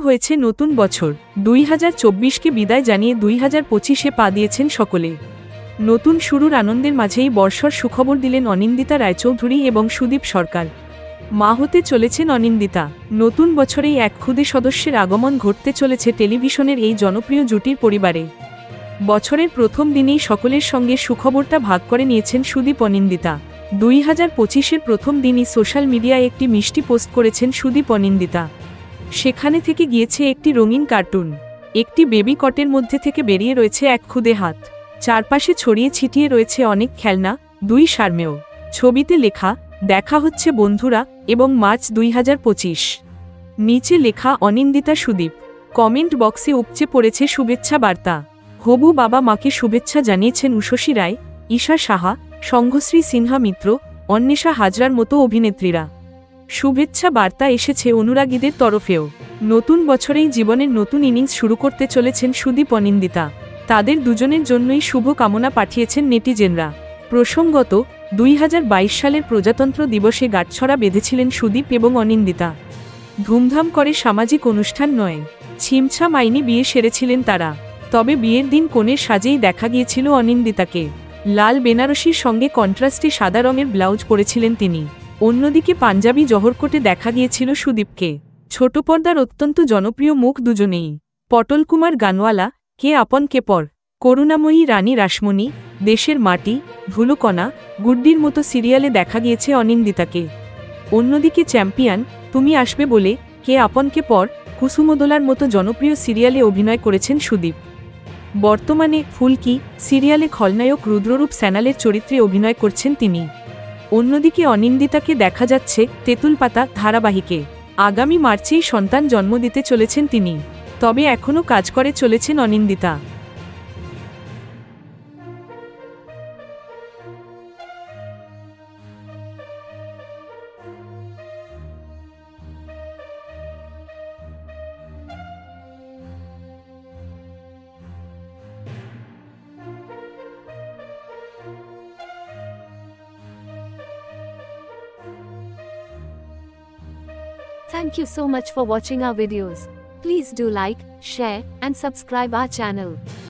হয়েছে নতুন বছর। 2024কে বিদায় জানিয়ে 2025-এ পা দিয়েছেন সকলে। নতুন শুরুর আনন্দের মাঝেই বর্ষর সুখবর দিলেন অনিন্দিতা রায়চৌধুরী এবং সুদীপ সরকার। মা হতে চলেছেন অনিন্দিতা। নতুন বছরেই এক খুদে সদস্যের আগমন ঘটতে চলেছে টেলিভিশনের এই জনপ্রিয় জুটির পরিবারে। বছরের প্রথম দিনেই সকলের সঙ্গে সুখবরটা ভাগ করে নিয়েছেন সুদীপ অনিন্দিতা। 2025-এর প্রথম দিনই সোশ্যাল মিডিয়ায় একটি মিষ্টি পোস্ট করেছেন সুদীপ অনিন্দিতা। সেখানে থেকে গিয়েছে একটি রঙিন কার্টুন। একটি বেবি কটের মধ্যে থেকে বেরিয়ে রয়েছে এক খুদে হাত। চারপাশে ছড়িয়ে ছিটিয়ে রয়েছে অনেক খেলনা, দুই সারমেয়। ছবিতে লেখা, দেখা হচ্ছে বন্ধুরা, এবং মার্চ 2025। নিচে লেখা অনিন্দিতা সুদীপ। কমেন্ট বক্সে উপচে পড়েছে শুভেচ্ছা বার্তা। হবু বাবা মাকে শুভেচ্ছা জানিয়েছেন উষসী রায়, ঈশা সাহা, সংঘশ্রী সিনহা মিত্র, অন্বেষা হাজরার মতো অভিনেত্রীরা। শুভেচ্ছা বার্তা এসেছে অনুরাগীদের তরফেও। নতুন বছরেই জীবনের নতুন ইনিংস শুরু করতে চলেছেন সুদীপ অনিন্দিতা। তাদের দুজনের জন্যই শুভ কামনা পাঠিয়েছেন নেটিজেনরা। প্রসঙ্গত, 2022 সালের প্রজাতন্ত্র দিবসে গাঁটছড়া বেঁধেছিলেন সুদীপ এবং অনিন্দিতা। ধুমধাম করে সামাজিক অনুষ্ঠান নয়, ছিমছাম আইনি বিয়ে সেরেছিলেন তারা। তবে বিয়ের দিন কনের সাজেই দেখা গিয়েছিল অনিন্দিতাকে। লাল বেনারসির সঙ্গে কন্ট্রাস্টে সাদা রঙের ব্লাউজ পরেছিলেন তিনি। অন্যদিকে পাঞ্জাবি জহরকোটে দেখা গিয়েছিল সুদীপকে। ছোট পর্দার অত্যন্ত জনপ্রিয় মুখ দুজনেই। পটল কুমার গানওয়ালা, কে আপন কে পর, করুণাময়ী রানী রাসমণি, দেশের মাটি, ধুলোকণা, গুড্ডির মতো সিরিয়ালে দেখা গিয়েছে অনিন্দিতাকে। অন্যদিকে চ্যাম্পিয়ন, তুমি আসবে বলে, কে আপন কে পর, কুসুমদোলার মতো জনপ্রিয় সিরিয়ালে অভিনয় করেছেন সুদীপ। বর্তমানে ফুলকি সিরিয়ালে খলনায়ক রুদ্ররূপ স্যানালের চরিত্রে অভিনয় করছেন তিনি। অন্যদিকে অনিন্দিতাকে দেখা যাচ্ছে তেঁতুল পাতা ধারাবাহিকে। আগামী মার্চেই সন্তান জন্ম দিতে চলেছেন তিনি। তবে এখনও কাজ করে চলেছেন Anindita. Thank you so much for watching our videos. Please do like, share, and subscribe our channel.